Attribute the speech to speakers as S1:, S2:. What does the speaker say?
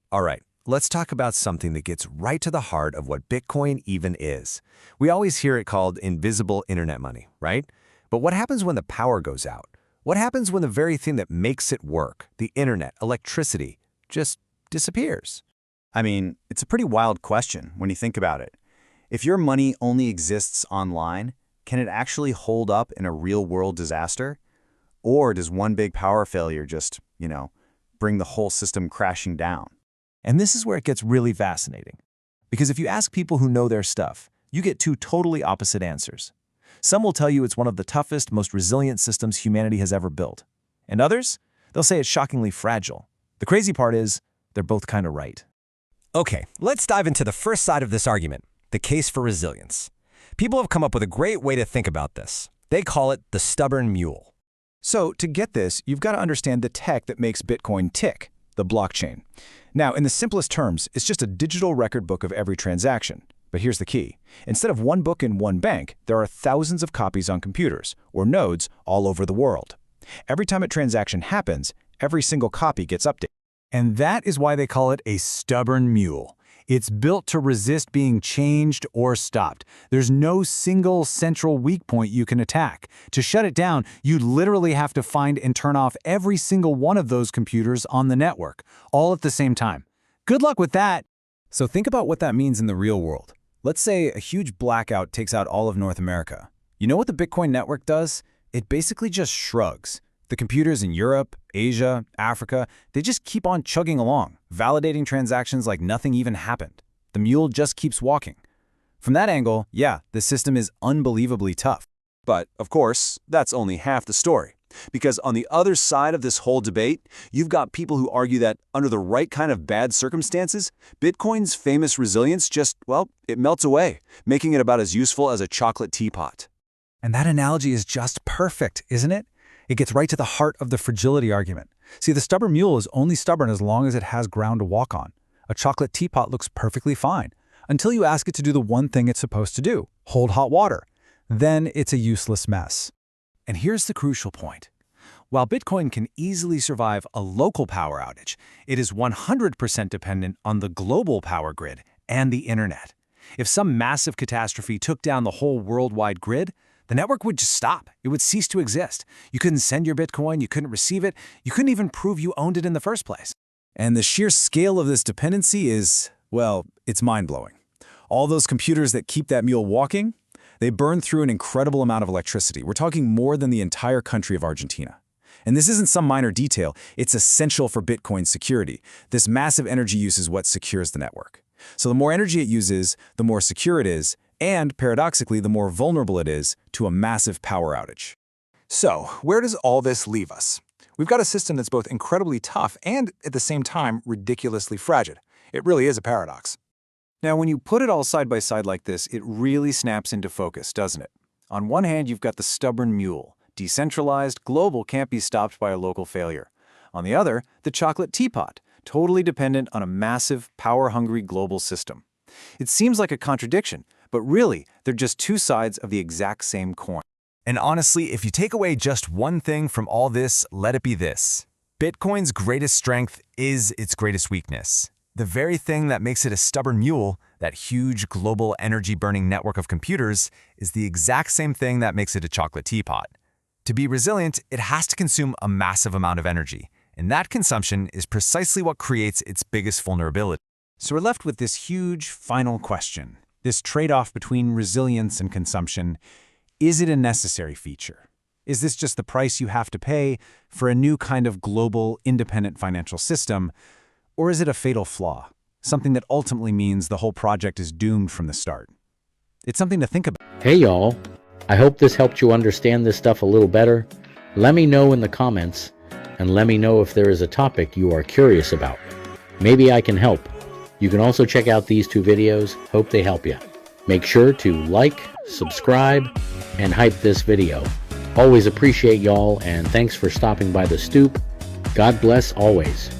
S1: All right, let's talk about something that gets right to the heart of what Bitcoin even is. We always hear it called invisible internet money, right? But what happens when the power goes out? What happens when the very thing that makes it work, the internet, electricity, just disappears?
S2: I mean, it's a pretty wild question when you think about it. If your money only exists online, can it actually hold up in a real-world disaster? Or does one big power failure just, bring the whole system crashing down?
S3: And this is where it gets really fascinating. Because if you ask people who know their stuff, you get two totally opposite answers. Some will tell you it's one of the toughest, most resilient systems humanity has ever built. And others, they'll say it's shockingly fragile. The crazy part is, they're both kind of right.
S1: Okay, let's dive into the first side of this argument, the case for resilience. People have come up with a great way to think about this. They call it the stubborn mule.
S4: So to get this, you've got to understand the tech that makes Bitcoin tick, the blockchain. Now, in the simplest terms, it's just a digital record book of every transaction. But here's the key. Instead of one book in one bank, there are thousands of copies on computers, or nodes, all over the world. Every time a transaction happens, every single copy gets updated.
S5: And that is why they call it a stubborn mule. It's built to resist being changed or stopped. There's no single central weak point you can attack. To shut it down, you literally have to find and turn off every single one of those computers on the network, all at the same time. Good luck with that.
S3: So think about what that means in the real world. Let's say a huge blackout takes out all of North America. You know what the Bitcoin network does? It basically just shrugs. The computers in Europe, Asia, Africa, they just keep on chugging along, validating transactions like nothing even happened. The mule just keeps walking. From that angle, yeah, the system is unbelievably tough.
S2: But, of course, that's only half the story. Because on the other side of this whole debate, you've got people who argue that under the right kind of bad circumstances, Bitcoin's famous resilience just, it melts away, making it about as useful as a chocolate teapot.
S5: And that analogy is just perfect, isn't it? It gets right to the heart of the fragility argument. See, the stubborn mule is only stubborn as long as it has ground to walk on. A chocolate teapot looks perfectly fine until you ask it to do the one thing it's supposed to do, hold hot water. Then it's a useless mess. And here's the crucial point. While Bitcoin can easily survive a local power outage, it is 100% dependent on the global power grid and the internet. If some massive catastrophe took down the whole worldwide grid, the network would just stop. It would cease to exist. You couldn't send your Bitcoin, you couldn't receive it, you couldn't even prove you owned it in the first place.
S4: And the sheer scale of this dependency is, it's mind-blowing. All those computers that keep that mule walking, they burn through an incredible amount of electricity. We're talking more than the entire country of Argentina. And this isn't some minor detail, it's essential for Bitcoin's security. This massive energy use is what secures the network. So the more energy it uses, the more secure it is, and paradoxically, the more vulnerable it is to a massive power outage.
S6: So, where does all this leave us? We've got a system that's both incredibly tough and, at the same time, ridiculously fragile. It really is a paradox.
S3: Now, when you put it all side by side like this, it really snaps into focus, doesn't it? On one hand, you've got the stubborn mule. Decentralized, global, can't be stopped by a local failure. On the other, the chocolate teapot, totally dependent on a massive, power-hungry global system. It seems like a contradiction, but really, they're just two sides of the exact same coin.
S1: And honestly, if you take away just one thing from all this, let it be this. Bitcoin's greatest strength is its greatest weakness. The very thing that makes it a stubborn mule, that huge global energy-burning network of computers, is the exact same thing that makes it a chocolate teapot. To be resilient, it has to consume a massive amount of energy, and that consumption is precisely what creates its biggest vulnerability.
S5: So we're left with this huge final question. This trade-off between resilience and consumption, is it a necessary feature? Is this just the price you have to pay for a new kind of global, independent financial system? Or is it a fatal flaw, something that ultimately means the whole project is doomed from the start? It's something to think about.
S7: Hey y'all, I hope this helped you understand this stuff a little better. Let me know in the comments, and let me know if there is a topic you are curious about. Maybe I can help. You can also check out these two videos. Hope they help you. Make sure to like, subscribe, and hype this video. Always appreciate y'all, and thanks for stopping by the Stoop. God bless always.